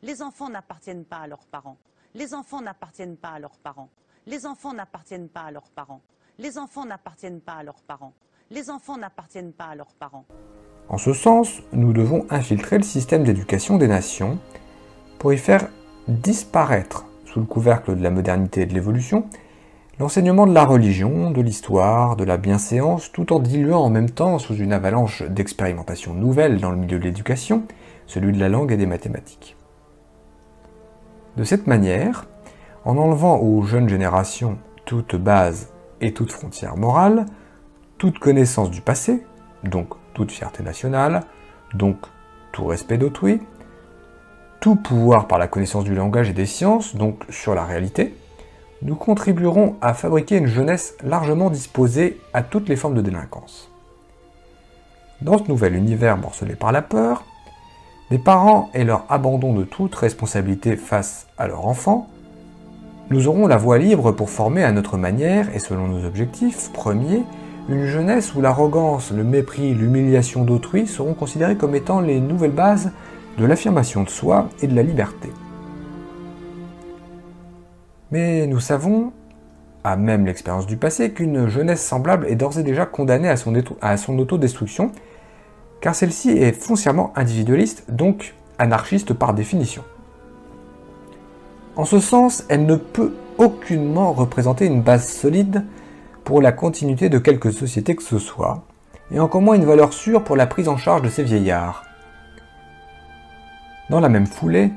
Les enfants n'appartiennent pas à leurs parents. Les enfants n'appartiennent pas à leurs parents. Les enfants n'appartiennent pas à leurs parents. Les enfants n'appartiennent pas à leurs parents. Les enfants n'appartiennent pas à leurs parents. En ce sens, nous devons infiltrer le système d'éducation des nations pour y faire disparaître, sous le couvercle de la modernité et de l'évolution, l'enseignement de la religion, de l'histoire, de la bienséance, tout en diluant en même temps, sous une avalanche d'expérimentations nouvelles dans le milieu de l'éducation, celui de la langue et des mathématiques. De cette manière, en enlevant aux jeunes générations toute base et toute frontière morale, toute connaissance du passé, donc toute fierté nationale, donc tout respect d'autrui, tout pouvoir par la connaissance du langage et des sciences, donc sur la réalité, nous contribuerons à fabriquer une jeunesse largement disposée à toutes les formes de délinquance. Dans ce nouvel univers morcelé par la peur, les parents et leur abandon de toute responsabilité face à leur enfant, nous aurons la voie libre pour former à notre manière et selon nos objectifs premiers, une jeunesse où l'arrogance, le mépris, l'humiliation d'autrui seront considérés comme étant les nouvelles bases de l'affirmation de soi et de la liberté. Mais nous savons, à même l'expérience du passé, qu'une jeunesse semblable est d'ores et déjà condamnée à son autodestruction, car celle-ci est foncièrement individualiste, donc anarchiste par définition. En ce sens, elle ne peut aucunement représenter une base solide pour la continuité de quelque société que ce soit, et encore moins une valeur sûre pour la prise en charge de ces vieillards. Dans la même foulée,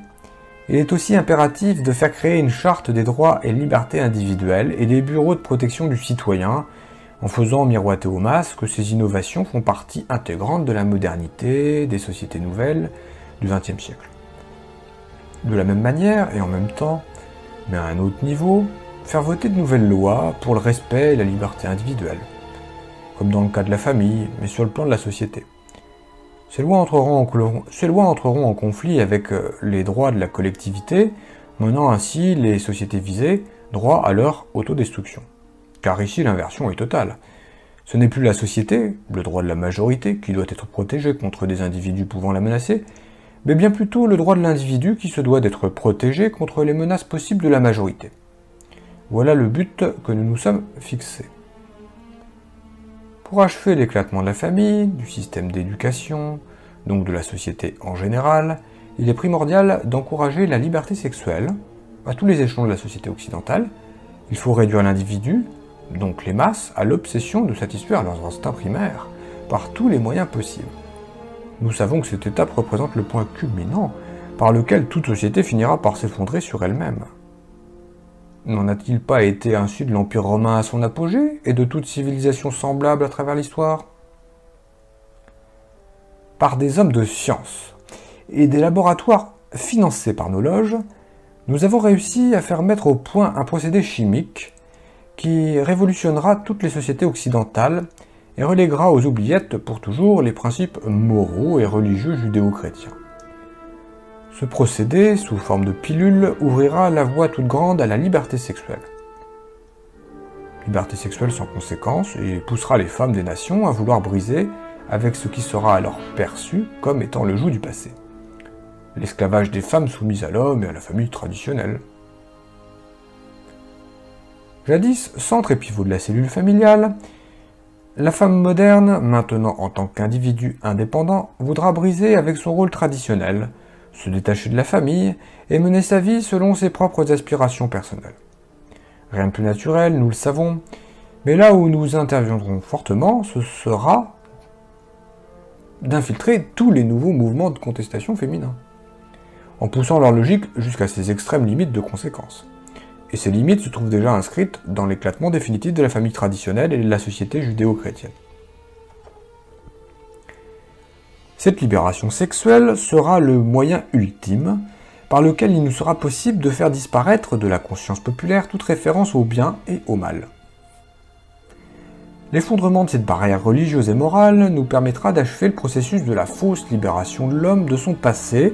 il est aussi impératif de faire créer une charte des droits et libertés individuelles et des bureaux de protection du citoyen, en faisant miroiter aux masses que ces innovations font partie intégrante de la modernité, des sociétés nouvelles du XXe siècle. De la même manière, et en même temps, mais à un autre niveau, faire voter de nouvelles lois pour le respect et la liberté individuelle, comme dans le cas de la famille, mais sur le plan de la société. Ces lois entreront en conflit avec les droits de la collectivité, menant ainsi les sociétés visées droit à leur autodestruction. Car ici l'inversion est totale. Ce n'est plus la société, le droit de la majorité, qui doit être protégé contre des individus pouvant la menacer, mais bien plutôt le droit de l'individu qui se doit d'être protégé contre les menaces possibles de la majorité. Voilà le but que nous nous sommes fixés. Pour achever l'éclatement de la famille, du système d'éducation, donc de la société en général, il est primordial d'encourager la liberté sexuelle à tous les échelons de la société occidentale. Il faut réduire l'individu, donc les masses, à l'obsession de satisfaire leurs instincts primaires par tous les moyens possibles. Nous savons que cette étape représente le point culminant par lequel toute société finira par s'effondrer sur elle-même. N'en a-t-il pas été ainsi de l'Empire romain à son apogée et de toute civilisation semblable à travers l'histoire? Par des hommes de science et des laboratoires financés par nos loges, nous avons réussi à faire mettre au point un procédé chimique qui révolutionnera toutes les sociétés occidentales et reléguera aux oubliettes pour toujours les principes moraux et religieux judéo-chrétiens. Ce procédé, sous forme de pilule, ouvrira la voie toute grande à la liberté sexuelle. Liberté sexuelle sans conséquence et poussera les femmes des nations à vouloir briser avec ce qui sera alors perçu comme étant le joug du passé. L'esclavage des femmes soumises à l'homme et à la famille traditionnelle. Jadis, centre et pivot de la cellule familiale, la femme moderne, maintenant en tant qu'individu indépendant, voudra briser avec son rôle traditionnel, se détacher de la famille et mener sa vie selon ses propres aspirations personnelles. Rien de plus naturel, nous le savons, mais là où nous interviendrons fortement, ce sera d'infiltrer tous les nouveaux mouvements de contestation féminins, en poussant leur logique jusqu'à ses extrêmes limites de conséquences. Et ces limites se trouvent déjà inscrites dans l'éclatement définitif de la famille traditionnelle et de la société judéo-chrétienne. Cette libération sexuelle sera le moyen ultime par lequel il nous sera possible de faire disparaître de la conscience populaire toute référence au bien et au mal. L'effondrement de cette barrière religieuse et morale nous permettra d'achever le processus de la fausse libération de l'homme de son passé,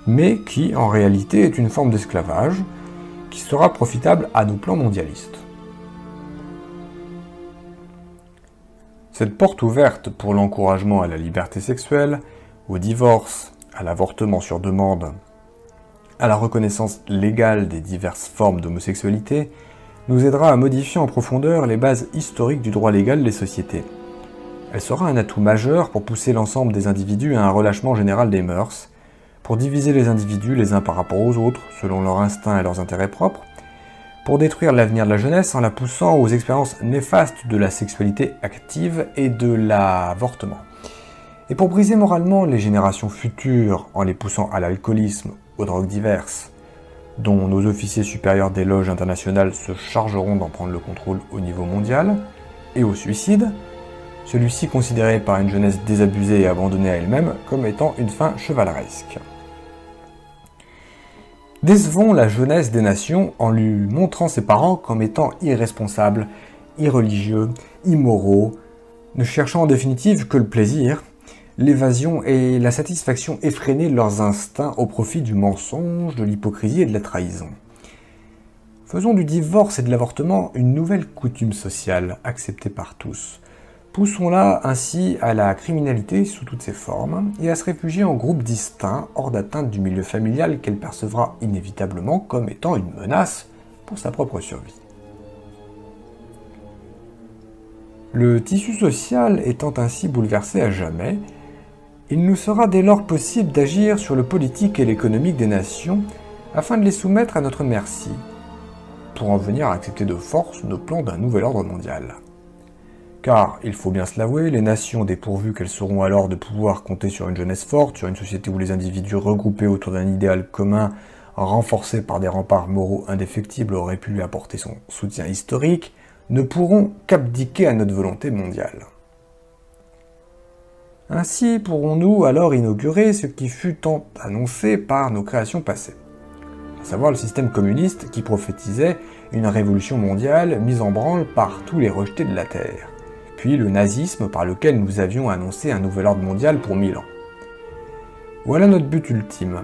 mais qui, en réalité, est une forme d'esclavage, qui sera profitable à nos plans mondialistes. Cette porte ouverte pour l'encouragement à la liberté sexuelle, au divorce, à l'avortement sur demande, à la reconnaissance légale des diverses formes d'homosexualité, nous aidera à modifier en profondeur les bases historiques du droit légal des sociétés. Elle sera un atout majeur pour pousser l'ensemble des individus à un relâchement général des mœurs, pour diviser les individus les uns par rapport aux autres, selon leurs instincts et leurs intérêts propres, pour détruire l'avenir de la jeunesse en la poussant aux expériences néfastes de la sexualité active et de l'avortement, et pour briser moralement les générations futures en les poussant à l'alcoolisme, aux drogues diverses, dont nos officiers supérieurs des loges internationales se chargeront d'en prendre le contrôle au niveau mondial, et au suicide, celui-ci considéré par une jeunesse désabusée et abandonnée à elle-même comme étant une fin chevaleresque. Décevons la jeunesse des nations en lui montrant ses parents comme étant irresponsables, irreligieux, immoraux, ne cherchant en définitive que le plaisir, l'évasion et la satisfaction effrénée de leurs instincts au profit du mensonge, de l'hypocrisie et de la trahison. Faisons du divorce et de l'avortement une nouvelle coutume sociale acceptée par tous. Poussons-la ainsi à la criminalité sous toutes ses formes et à se réfugier en groupes distincts hors d'atteinte du milieu familial qu'elle percevra inévitablement comme étant une menace pour sa propre survie. Le tissu social étant ainsi bouleversé à jamais, il nous sera dès lors possible d'agir sur le politique et l'économique des nations afin de les soumettre à notre merci, pour en venir à accepter de force nos plans d'un nouvel ordre mondial. Car, il faut bien se l'avouer, les nations dépourvues qu'elles seront alors de pouvoir compter sur une jeunesse forte, sur une société où les individus regroupés autour d'un idéal commun, renforcés par des remparts moraux indéfectibles, auraient pu lui apporter son soutien historique, ne pourront qu'abdiquer à notre volonté mondiale. Ainsi pourrons-nous alors inaugurer ce qui fut tant annoncé par nos créations passées, à savoir le système communiste qui prophétisait une révolution mondiale mise en branle par tous les rejetés de la Terre, puis le nazisme par lequel nous avions annoncé un nouvel ordre mondial pour 1000 ans. Voilà notre but ultime,